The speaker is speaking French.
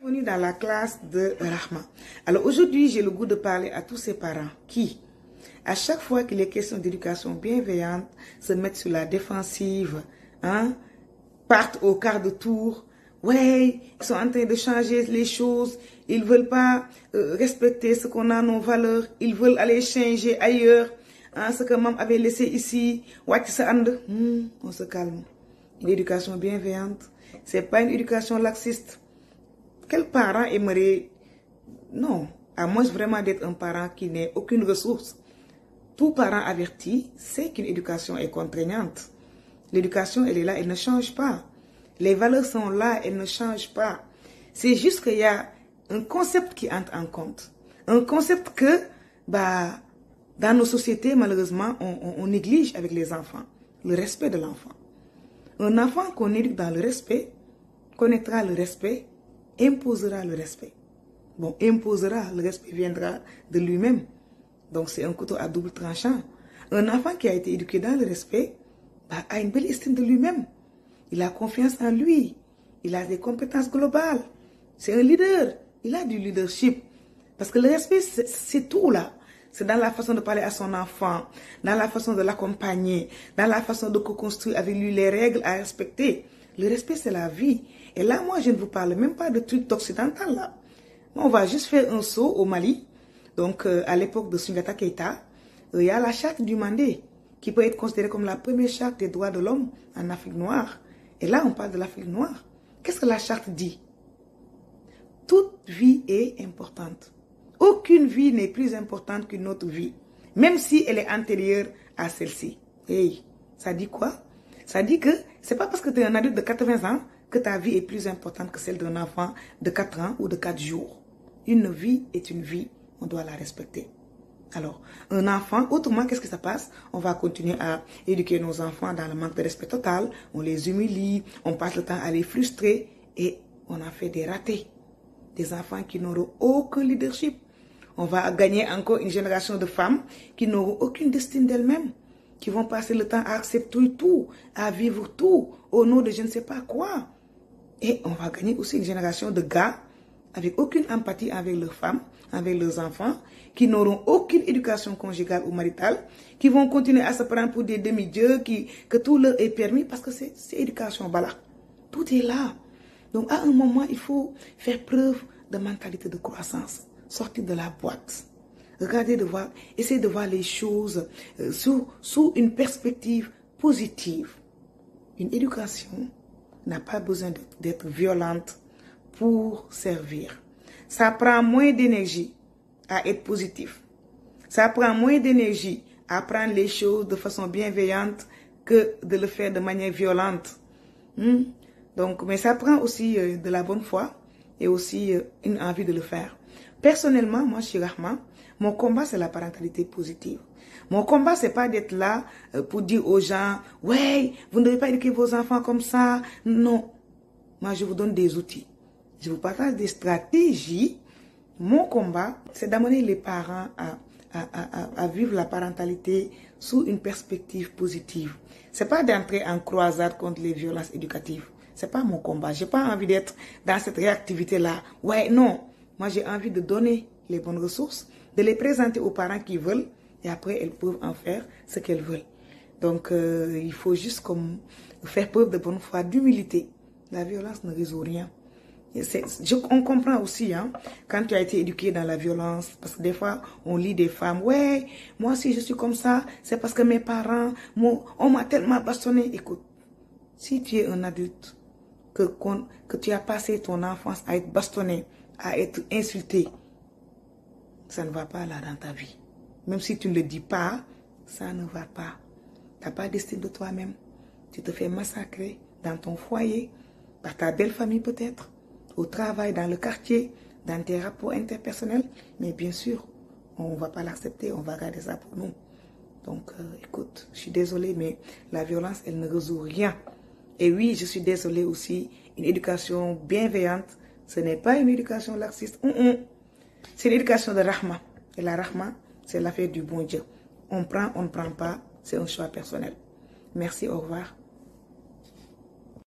Bienvenue dans la classe de Rahma. Alors aujourd'hui, j'ai le goût de parler à tous ces parents qui, à chaque fois qu'il est question d'éducation bienveillante, se mettent sur la défensive, partent au quart de tour. Ouais, ils sont en train de changer les choses. Ils ne veulent pas respecter ce qu'on a, nos valeurs. Ils veulent aller changer ailleurs. Ce que maman avait laissé ici. On se calme. Une éducation bienveillante, ce n'est pas une éducation laxiste. Quel parent aimerait... Non, à moins vraiment d'être un parent qui n'ait aucune ressource. Tout parent averti sait qu'une éducation est contraignante. L'éducation, elle est là, elle ne change pas. Les valeurs sont là, elles ne changent pas. C'est juste qu'il y a un concept qui entre en compte. Un concept que, dans nos sociétés, malheureusement, on néglige avec les enfants. Le respect de l'enfant. Un enfant qu'on éduque dans le respect, connaîtra le respect, imposera le respect. Bon, imposera, le respect viendra de lui-même. Donc c'est un couteau à double tranchant. Un enfant qui a été éduqué dans le respect a une belle estime de lui-même. Il a confiance en lui. Il a des compétences globales. C'est un leader. Il a du leadership. Parce que le respect, c'est tout là. C'est dans la façon de parler à son enfant, dans la façon de l'accompagner, dans la façon de co-construire avec lui les règles à respecter. Le respect, c'est la vie. Et là, moi, je ne vous parle même pas de trucs occidentaux là. On va juste faire un saut au Mali. Donc, à l'époque de Soundiata Keita, il y a la charte du Mandé, qui peut être considérée comme la première charte des droits de l'homme en Afrique noire. Et là, on parle de l'Afrique noire. Qu'est-ce que la charte dit? Toute vie est importante. Aucune vie n'est plus importante qu'une autre vie, même si elle est antérieure à celle-ci. Hey, ça dit quoi? Ça dit que c'est pas parce que tu es un adulte de 80 ans que ta vie est plus importante que celle d'un enfant de 4 ans ou de 4 jours. Une vie est une vie, on doit la respecter. Alors, un enfant, autrement, qu'est-ce que ça passe? On va continuer à éduquer nos enfants dans le manque de respect total, on les humilie, on passe le temps à les frustrer et on en fait des ratés. Des enfants qui n'auront aucun leadership. On va gagner encore une génération de femmes qui n'auront aucune destinée d'elles-mêmes, qui vont passer le temps à accepter tout, à vivre tout, au nom de je ne sais pas quoi. Et on va gagner aussi une génération de gars avec aucune empathie avec leurs femmes, avec leurs enfants, qui n'auront aucune éducation conjugale ou maritale, qui vont continuer à se prendre pour des demi-dieux, que tout leur est permis parce que c'est éducation. Voilà. Tout est là. Donc à un moment, il faut faire preuve de mentalité de croissance. Sortir de la boîte. Regardez essayer de voir les choses sous une perspective positive. Une éducation n'a pas besoin d'être violente pour servir. Ça prend moins d'énergie à être positif. Ça prend moins d'énergie à prendre les choses de façon bienveillante que de le faire de manière violente. Donc, mais ça prend aussi de la bonne foi et aussi une envie de le faire. Personnellement, moi, chez Rahma, mon combat, c'est la parentalité positive. Mon combat, c'est pas d'être là pour dire aux gens, ouais, vous ne devez pas éduquer vos enfants comme ça. Non. Moi, je vous donne des outils. Je vous partage des stratégies. Mon combat, c'est d'amener les parents à vivre la parentalité sous une perspective positive. C'est pas d'entrer en croisade contre les violences éducatives. C'est pas mon combat. J'ai pas envie d'être dans cette réactivité-là. Ouais, non. Moi, j'ai envie de donner les bonnes ressources, de les présenter aux parents qui veulent, et après, elles peuvent en faire ce qu'elles veulent. Donc, il faut juste faire preuve de bonne foi, d'humilité. La violence ne résout rien. On comprend aussi, quand tu as été éduqué dans la violence, parce que des fois, on lit des femmes, ouais, moi aussi je suis comme ça, c'est parce que mes parents, on m'a tellement bastonné. Écoute, si tu es un adulte, que tu as passé ton enfance à être bastonné, à être insulté, ça ne va pas là dans ta vie. Même si tu ne le dis pas, ça ne va pas. Tu n'as pas d'estime de toi-même. Tu te fais massacrer dans ton foyer, par ta belle famille peut-être, au travail, dans le quartier, dans tes rapports interpersonnels. Mais bien sûr, on ne va pas l'accepter, on va garder ça pour nous. Donc, écoute, je suis désolée, mais la violence, elle ne résout rien. Et oui, je suis désolée aussi, une éducation bienveillante, ce n'est pas une éducation laxiste. C'est l'éducation de Rahma. Et la Rahma, c'est l'affaire du bon Dieu. On prend, on ne prend pas, c'est un choix personnel. Merci, au revoir.